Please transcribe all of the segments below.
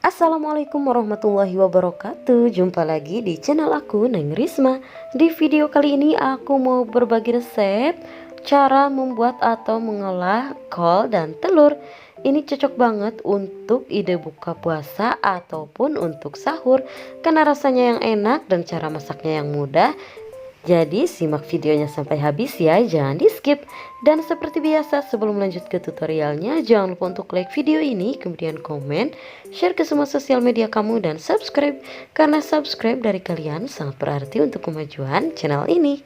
Assalamualaikum warahmatullahi wabarakatuh. Jumpa lagi di channel aku, Neng Risma. Di video kali ini aku mau berbagi resep cara membuat atau mengolah kol dan telur. Ini cocok banget untuk ide buka puasa ataupun untuk sahur, karena rasanya yang enak dan cara masaknya yang mudah. Jadi simak videonya sampai habis ya, jangan di skip. Dan seperti biasa, sebelum lanjut ke tutorialnya, jangan lupa untuk like video ini, kemudian komen, share ke semua sosial media kamu, dan subscribe, karena subscribe dari kalian sangat berarti untuk kemajuan channel ini.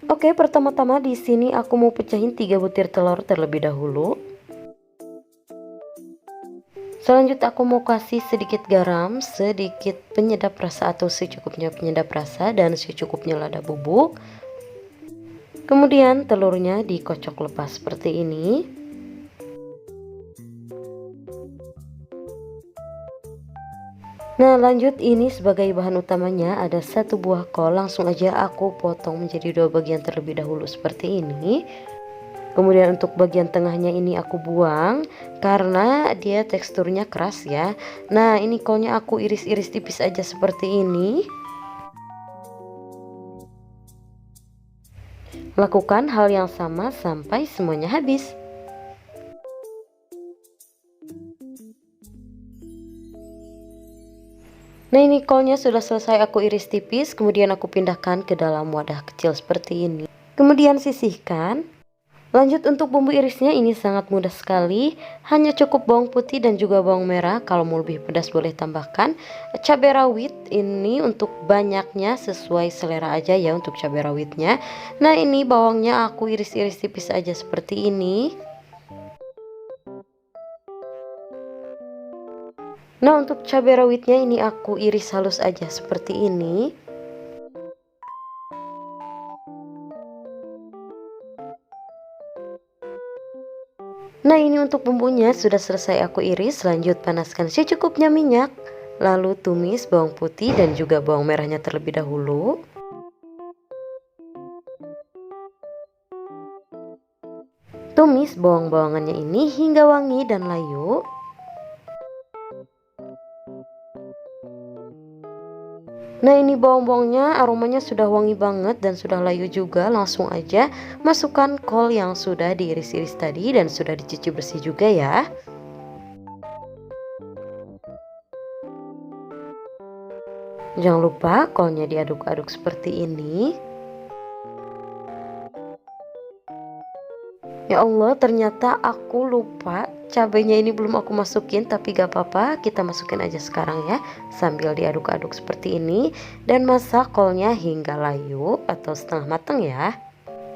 Oke, pertama-tama di sini aku mau pecahin 3 butir telur terlebih dahulu. Selanjutnya aku mau kasih sedikit garam, sedikit penyedap rasa atau secukupnya penyedap rasa, dan secukupnya lada bubuk. Kemudian telurnya dikocok lepas seperti ini. Nah, lanjut, ini sebagai bahan utamanya ada 1 buah kol. Langsung aja aku potong menjadi 2 bagian terlebih dahulu seperti ini. Kemudian untuk bagian tengahnya ini aku buang karena dia teksturnya keras ya. Nah, ini kolnya aku iris-iris tipis aja seperti ini. Lakukan hal yang sama sampai semuanya habis. Nah, ini kolnya sudah selesai aku iris tipis, kemudian aku pindahkan ke dalam wadah kecil seperti ini. Kemudian sisihkan. Lanjut, untuk bumbu irisnya ini sangat mudah sekali, hanya cukup bawang putih dan juga bawang merah. Kalau mau lebih pedas boleh tambahkan cabai rawit. Ini untuk banyaknya sesuai selera aja ya untuk cabai rawitnya. Nah, ini bawangnya aku iris-iris tipis aja seperti ini. Nah, untuk cabai rawitnya ini aku iris halus aja seperti ini. Nah, ini untuk bumbunya sudah selesai aku iris. Lanjut, panaskan secukupnya minyak, lalu tumis bawang putih dan juga bawang merahnya terlebih dahulu. Tumis bawang-bawangannya ini hingga wangi dan layu. Nah, ini bawang-bawangnya aromanya sudah wangi banget dan sudah layu juga. Langsung aja masukkan kol yang sudah diiris-iris tadi dan sudah dicuci bersih juga ya. Jangan lupa kolnya diaduk-aduk seperti ini. Ya Allah, ternyata aku lupa cabenya ini belum aku masukin, tapi gak apa-apa, kita masukin aja sekarang ya, sambil diaduk-aduk seperti ini. Dan masak kolnya hingga layu atau setengah matang ya,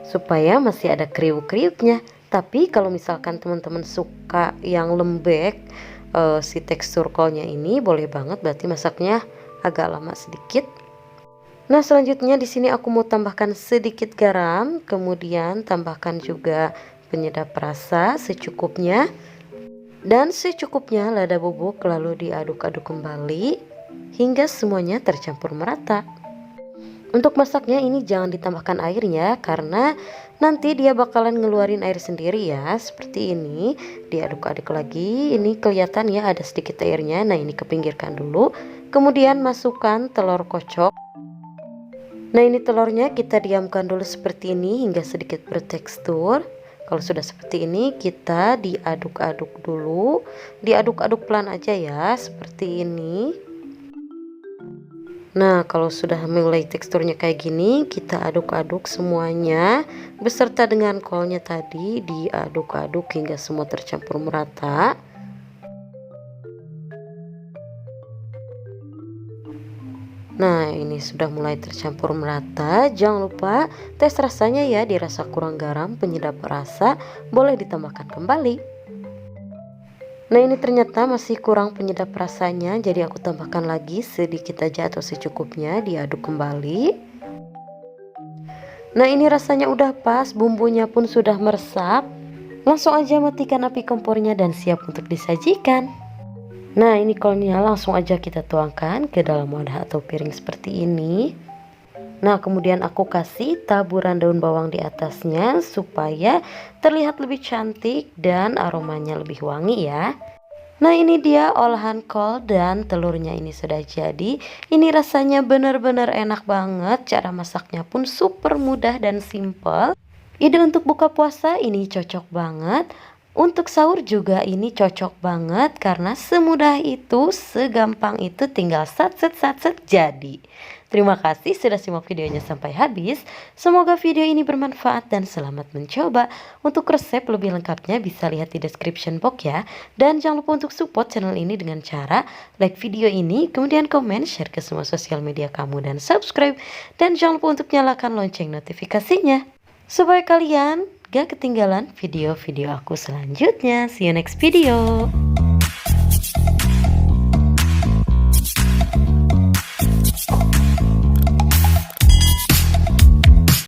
supaya masih ada kriuk-kriuknya. Tapi kalau misalkan teman-teman suka yang lembek, si tekstur kolnya ini, boleh banget berarti masaknya agak lama sedikit. Nah, selanjutnya di sini aku mau tambahkan sedikit garam, kemudian tambahkan juga penyedap rasa secukupnya, dan secukupnya lada bubuk, lalu diaduk-aduk kembali hingga semuanya tercampur merata. Untuk masaknya ini jangan ditambahkan airnya, karena nanti dia bakalan ngeluarin air sendiri ya. Seperti ini, diaduk-aduk lagi. Ini kelihatan ya ada sedikit airnya. Nah, ini kepinggirkan dulu. Kemudian masukkan telur kocok. Nah, ini telurnya kita diamkan dulu seperti ini hingga sedikit bertekstur. Kalau sudah seperti ini, kita diaduk-aduk dulu. Diaduk-aduk pelan aja ya, seperti ini. Nah, kalau sudah mulai teksturnya kayak gini, kita aduk-aduk semuanya beserta dengan kolnya tadi, diaduk-aduk hingga semua tercampur merata. Nah, ini sudah mulai tercampur merata. Jangan lupa tes rasanya ya, dirasa kurang garam, penyedap rasa boleh ditambahkan kembali. Nah, ini ternyata masih kurang penyedap rasanya, jadi aku tambahkan lagi sedikit aja atau secukupnya, diaduk kembali. Nah, ini rasanya udah pas, bumbunya pun sudah meresap. Langsung aja matikan api kompornya dan siap untuk disajikan. Nah, ini kolnya langsung aja kita tuangkan ke dalam wadah atau piring seperti ini. Nah, kemudian aku kasih taburan daun bawang di atasnya supaya terlihat lebih cantik dan aromanya lebih wangi ya. Nah, ini dia olahan kol dan telurnya ini sudah jadi. Ini rasanya benar-benar enak banget. Cara masaknya pun super mudah dan simple. Ide untuk buka puasa ini cocok banget. Untuk sahur juga ini cocok banget karena semudah itu, segampang itu, tinggal sat jadi. Terima kasih sudah simak videonya sampai habis. Semoga video ini bermanfaat dan selamat mencoba. Untuk resep lebih lengkapnya bisa lihat di description box ya. Dan jangan lupa untuk support channel ini dengan cara like video ini, kemudian komen, share ke semua sosial media kamu, dan subscribe. Dan jangan lupa untuk nyalakan lonceng notifikasinya supaya kalian gak ketinggalan video-video aku selanjutnya. See you next video.